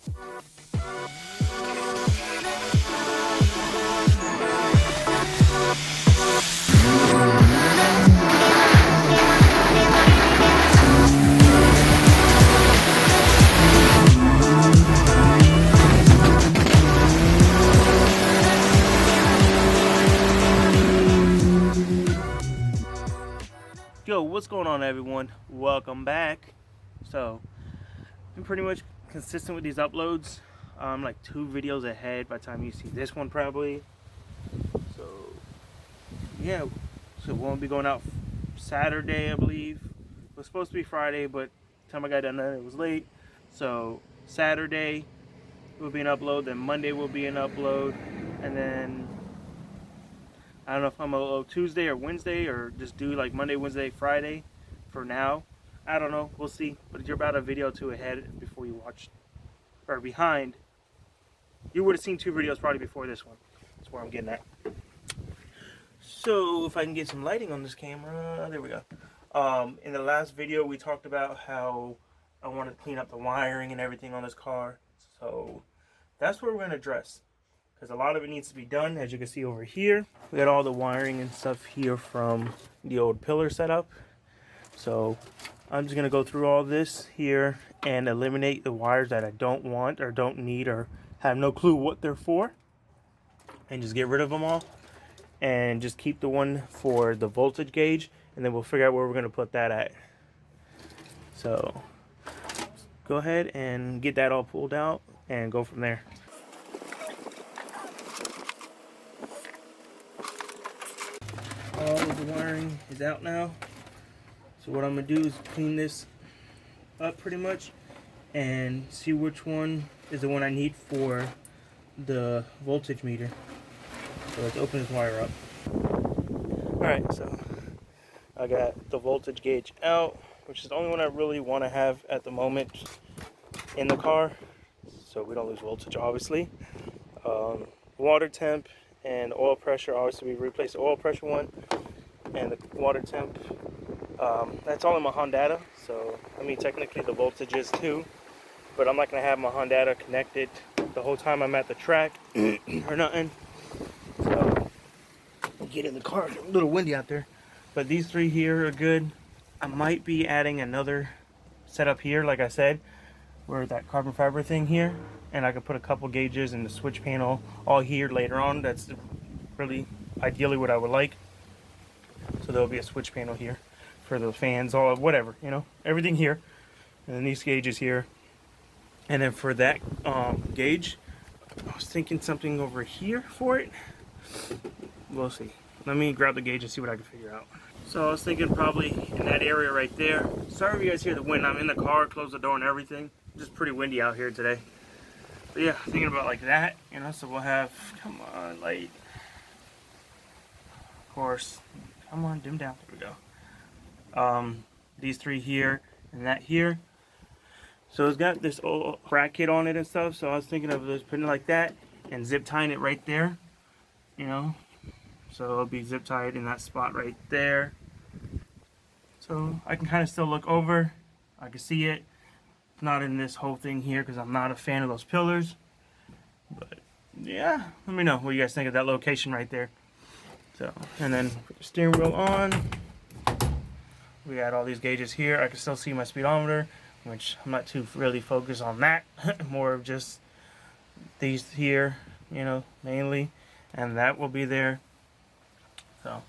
Yo, what's going on, everyone? Welcome back. So, I'm pretty much consistent with these uploads. I'm like 2 videos ahead by the time you see this one, probably. So, yeah. So, we'll be going out Saturday, I believe. It was supposed to be Friday, but the time I got done, it was late. So, Saturday will be an upload. Then Monday will be an upload, and then I don't know if I'm gonna upload Tuesday or Wednesday, or just do like Monday, Wednesday, Friday for now. I don't know. We'll see. But you're about a video or 2 ahead before you watch, or behind. You would have seen 2 videos probably before this one. That's where I'm getting at. So if I can get some lighting on this camera, there we go. In the last video, we talked about how I want to clean up the wiring and everything on this car. So that's what we're going to address, because a lot of it needs to be done. As you can see over here, we got all the wiring and stuff here from the old pillar setup. So I'm just going to go through all this here and eliminate the wires that I don't want or don't need or have no clue what they're for, and just get rid of them all, and just keep the one for the voltage gauge, and then we'll figure out where we're going to put that at. So go ahead and get that all pulled out and go from there. All of the wiring is out now. So what I'm going to do is clean this up pretty much and see which one is the one I need for the voltage meter. So let's open this wire up. Alright, so I got the voltage gauge out, which is the only one I really want to have at the moment in the car, so we don't lose voltage, obviously. Water temp and oil pressure, obviously we replaced the oil pressure one, and the water temp, that's all in my Honda, so I mean technically the voltage is too, but I'm not going to have my Honda connected the whole time I'm at the track or nothing. So get in the car, it's a little windy out there, but these 3 here are good. I might be adding another setup here, like I said, where that carbon fiber thing here, and I could put a couple gauges in the switch panel all here later on. That's really ideally what I would like. So there'll be a switch panel here for the fans, all whatever, you know, everything here, and then these gauges here. And then for that gauge, I was thinking something over here for it. We'll see. Let me grab the gauge and see what I can figure out. So I was thinking probably in that area right there. Sorry if you guys hear the wind. I'm in the car, close the door and everything. It's just pretty windy out here today. But yeah, thinking about like that, you know, so we'll have, come on, light. Of course, come on, dim down, there we go. These 3 here and that here. So it's got this old bracket on it and stuff, so I was thinking of just putting it like that and zip tying it right there, you know. So it'll be zip tied in that spot right there. So I can kind of still look over. I can see it. Not in this whole thing here because I'm not a fan of those pillars. But yeah, let me know what you guys think of that location right there. So, and then put the steering wheel on. We got all these gauges here. I can still see my speedometer, which I'm not too really focused on that. More of just these here, you know, mainly. And that will be there. So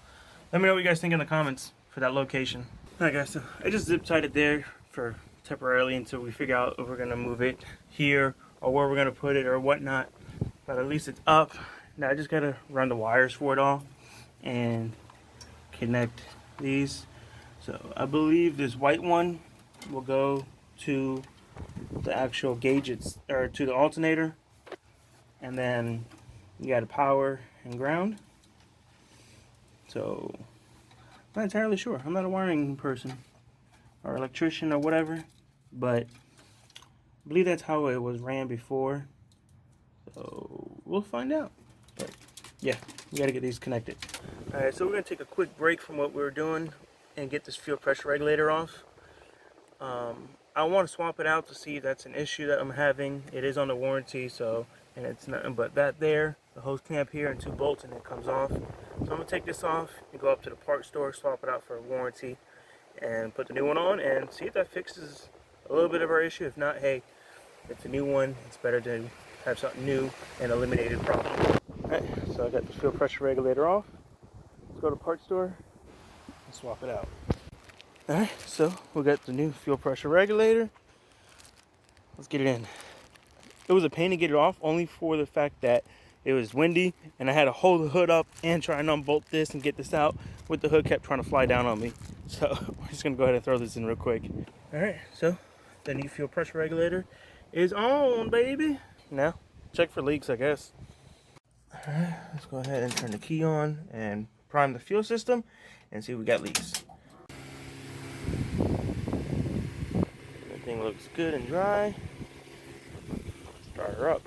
let me know what you guys think in the comments for that location. Alright guys, so I just zip tied it there for temporarily until we figure out if we're going to move it here or where we're going to put it or whatnot. But at least it's up. Now I just got to run the wires for it all and connect these. So I believe this white one will go to the actual gauges, or to the alternator, and then you got a power and ground. So I'm not entirely sure. I'm not a wiring person or electrician or whatever, but I believe that's how it was ran before. So we'll find out. But yeah, we got to get these connected. Alright, so we're going to take a quick break from what we were doing and get this fuel pressure regulator off. I want to swap it out to see if that's an issue that I'm having. It is on the warranty, so, and it's nothing but that there, the hose clamp here, and 2 bolts, and it comes off. So I'm going to take this off and go up to the parts store, swap it out for a warranty, and put the new one on, and see if that fixes a little bit of our issue. If not, hey, it's a new one. It's better to have something new and eliminate a problem. Alright, so I got the fuel pressure regulator off. Let's go to the parts store and swap it out. Alright, so we got the new fuel pressure regulator. Let's get it in. It was a pain to get it off, only for the fact that it was windy and I had to hold the hood up and try and unbolt this and get this out with the hood kept trying to fly down on me. So we're just gonna go ahead and throw this in real quick. Alright, so the new fuel pressure regulator is on, baby. Now, check for leaks, I guess. Alright, let's go ahead and turn the key on and prime the fuel system and see if we got leaks. Everything looks good and dry. Start her up.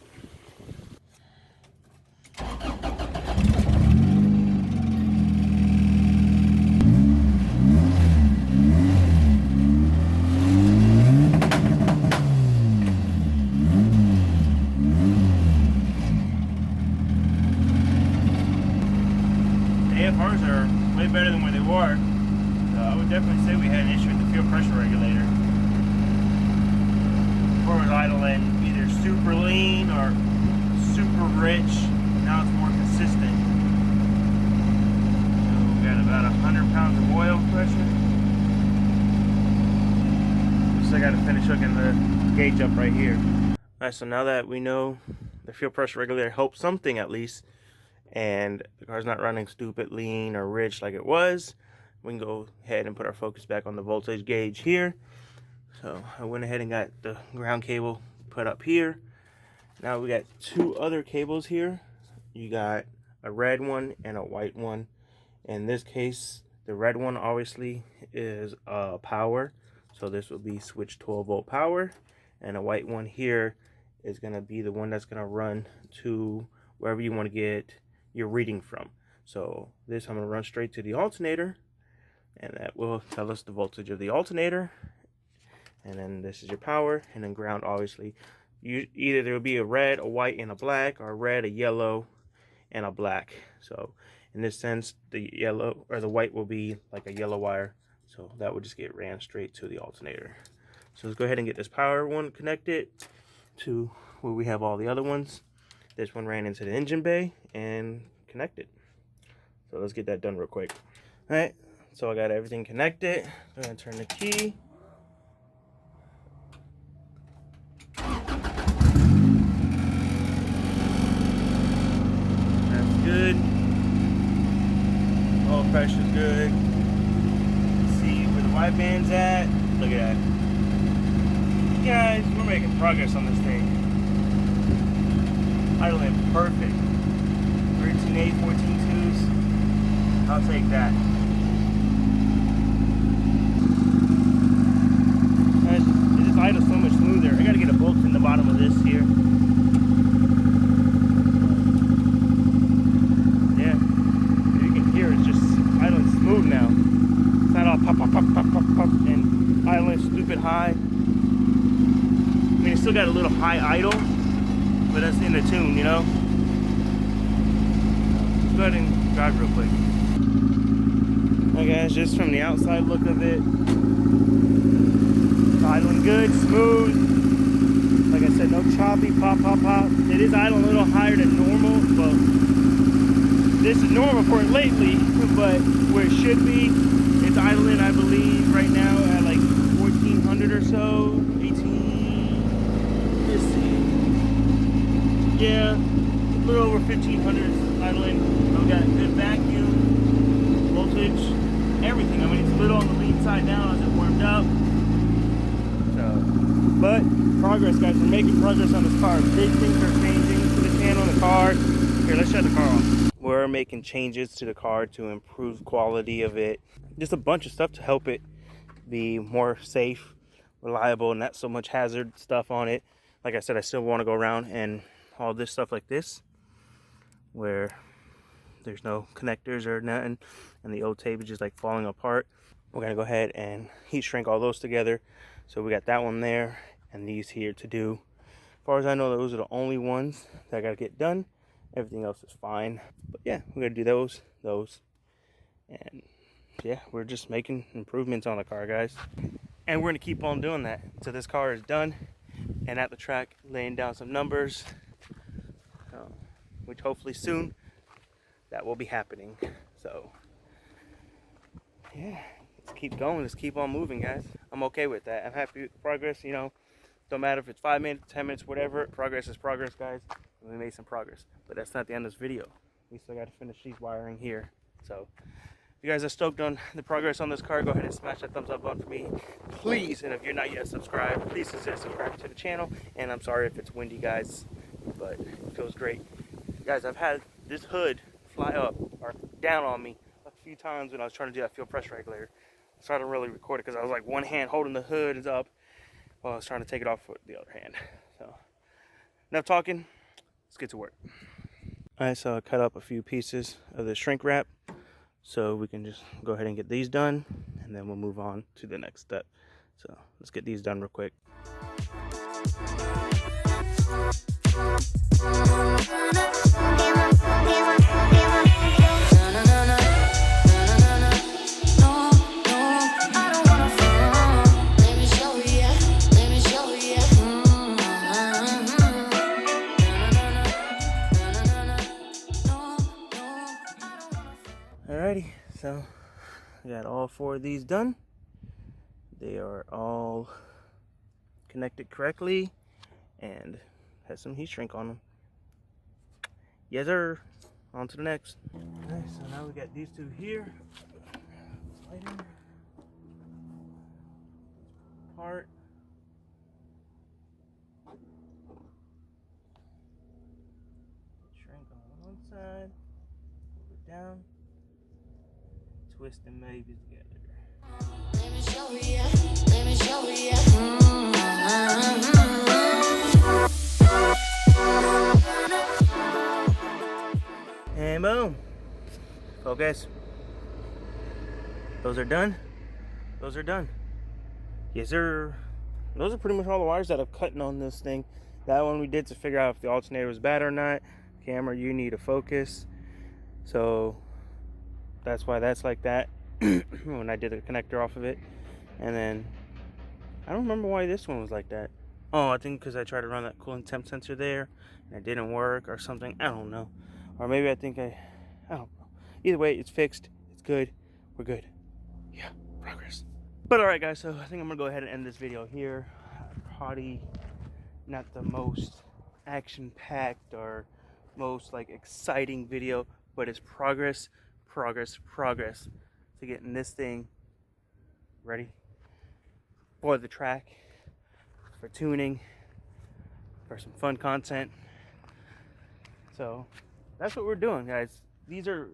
AFRs are way better than where they were. So I would definitely say we had an issue with the fuel pressure regulator. Before it was idling either super lean or super rich. Now it's more consistent. So we got about 100 pounds of oil pressure. Just I got to finish hooking the gauge up right here. Alright, so now that we know the fuel pressure regulator helps something at least, and the car's not running stupid lean or rich like it was, we can go ahead and put our focus back on the voltage gauge here. So I went ahead and got the ground cable put up here. Now we got 2 other cables here. You got a red one and a white one. In this case, the red one obviously is power, so this will be switch 12-volt power, and a white one here is going to be the one that's going to run to wherever you want to get your reading from. So this I'm going to run straight to the alternator, and that will tell us the voltage of the alternator. And then this is your power, and then ground obviously. Either there will be a red, a white, and a black, or a red, a yellow, and a black. So in this sense, the yellow or the white will be like a yellow wire. So that will just get ran straight to the alternator. So let's go ahead and get this power one connected to where we have all the other ones. This one ran into the engine bay and connected. So let's get that done real quick. All right, so I got everything connected. I'm gonna turn the key. That's good. Oil pressure's good. See where the white band's at. Look at that. Guys, we're making progress on this thing. Idling perfect. 13.8, 14.2s. I'll take that. It just idles so much smoother. I gotta get a bolt in the bottom of this here. Yeah, you can hear it's just idling smooth now. It's not all pop, pop, pop, pop, pop, pop, and idling stupid high. I mean, it's still got a little high idle, but that's in the tune, you know? Let's go ahead and drive real quick. Alright guys, just from the outside look of it, it's idling good, smooth. Like I said, no choppy, pop, pop, pop. It is idling a little higher than normal, but this is normal for it lately, but where it should be, it's idling, I believe, right now at like 1400 or so, 18, let's see. Yeah, a little over 1500 is idling. I've got good vacuum, voltage, everything. I mean, it's a little on the lead side now as it warmed up. So, but progress, guys. We're making progress on this car. Big things are changing to the can on the car. Here, let's shut the car off. We're making changes to the car to improve quality of it. Just a bunch of stuff to help it be more safe, reliable, and not so much hazard stuff on it. Like I said, I still want to go around and all this stuff like this, where there's no connectors or nothing, and the old tape is just like falling apart. We're gonna go ahead and heat shrink all those together So we got that one there and these here to do. As far as I know, those are the only ones that I gotta get done. Everything else is fine. But yeah, we're gonna do those, and yeah, we're just making improvements on the car, guys. And we're gonna keep on doing that until this car is done and at the track laying down some numbers, which hopefully soon that will be happening. So yeah, let's keep going, let's keep on moving, guys. I'm okay with that. I'm happy with the progress, you know. Don't matter if it's 5 minutes, 10 minutes, whatever. Progress is progress, guys. We made some progress, but that's not the end of this video. We still got to finish these wiring here. So if you guys are stoked on the progress on this car, go ahead and smash that thumbs up button for me, please. And if you're not yet subscribed, please consider subscribing to the channel. And I'm sorry if it's windy, guys, but it feels great. Guys, I've had this hood fly up or down on me a few times when I was trying to do that fuel pressure regulator. So I didn't really record it because I was like one hand holding the hood up while I was trying to take it off with the other hand. So enough talking, let's get to work. Alright, so I cut up a few pieces of the shrink wrap so we can just go ahead and get these done, and then we'll move on to the next step. So let's get these done real quick. Alrighty, so I got all 4 of these done. They are all connected correctly and has some heat shrink on them. Yes, sir. On to the next. Alright, so now we got these 2 here. Lighter. Part. Shrink on one side. Pull it down. Twist them babies together. Let me show you. Let me show you. And boom. Focus. Those are done. Those are done. Yes, sir. Those are pretty much all the wires that I'm cutting on this thing. That one we did to figure out if the alternator was bad or not. Camera, you need a focus. So that's why that's like that when I did the connector off of it. And then I don't remember why this one was like that. Oh, I think because I tried to run that coolant temp sensor there and it didn't work or something. I don't know. Or maybe I think I don't know. Either way, it's fixed. It's good. We're good. Yeah, progress. But alright, guys, so I think I'm gonna go ahead and end this video here. Probably not the most action-packed or most like exciting video, but it's progress to getting this thing ready for the track, for tuning, for some fun content. So that's what we're doing, guys. These are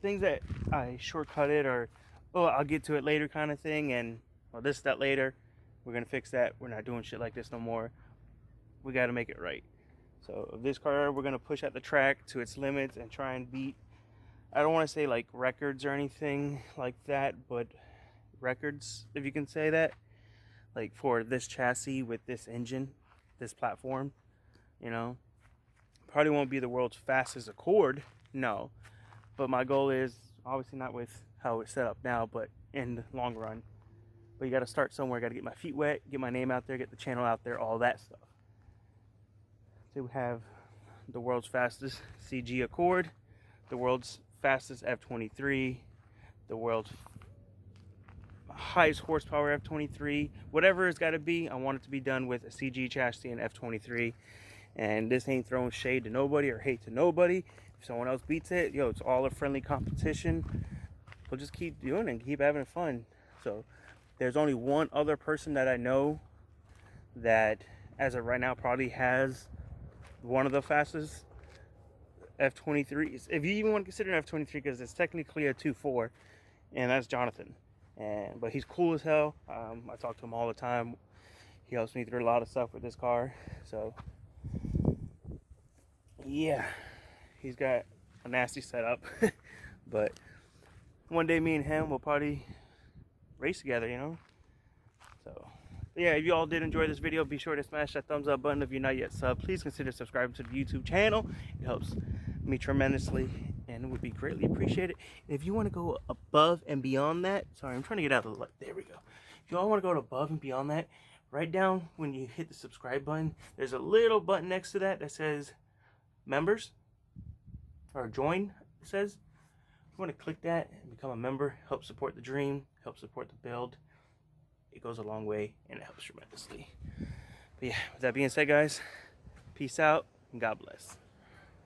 things that I shortcutted, or oh, I'll get to it later kind of thing, and well, this, that later. We're gonna fix that. We're not doing shit like this no more. We got to make it right. So this car, we're gonna push at the track to its limits and try and beat, I don't want to say like records or anything like that, but records, if you can say that, like for this chassis with this engine, this platform, you know. Probably won't be the world's fastest Accord, no, but my goal is obviously not with how it's set up now, but in the long run. But you got to start somewhere. Got to get my feet wet, get my name out there, get the channel out there, all that stuff. So we have the world's fastest CG Accord, the world's fastest F23, the world's highest horsepower F23, whatever it's got to be. I want it to be done with a CG chassis and F23. And this ain't throwing shade to nobody or hate to nobody. If someone else beats it, yo, it's all a friendly competition. We'll just keep doing it and keep having fun. So there's only one other person that I know that as of right now probably has one of the fastest F23s, if you even want to consider an F23, because it's technically a 2.4, and that's Jonathan. But he's cool as hell. I talk to him all the time. He helps me through a lot of stuff with this car. So yeah, he's got a nasty setup. But one day me and him will probably race together, you know. So Yeah, if you all did enjoy this video, be sure to smash that thumbs up button. If you're not yet subbed, please consider subscribing to the YouTube channel. It helps me tremendously and it would be greatly appreciated. And if you want to go above and beyond that, sorry, I'm trying to get out of the light. There we go. If you all want to go above and beyond that, right down when you hit the subscribe button, there's a little button next to that that says members or join, it says. If you want to click that and become a member, help support the dream, help support the build. It goes a long way and it helps tremendously. But yeah, with that being said, guys, peace out and God bless.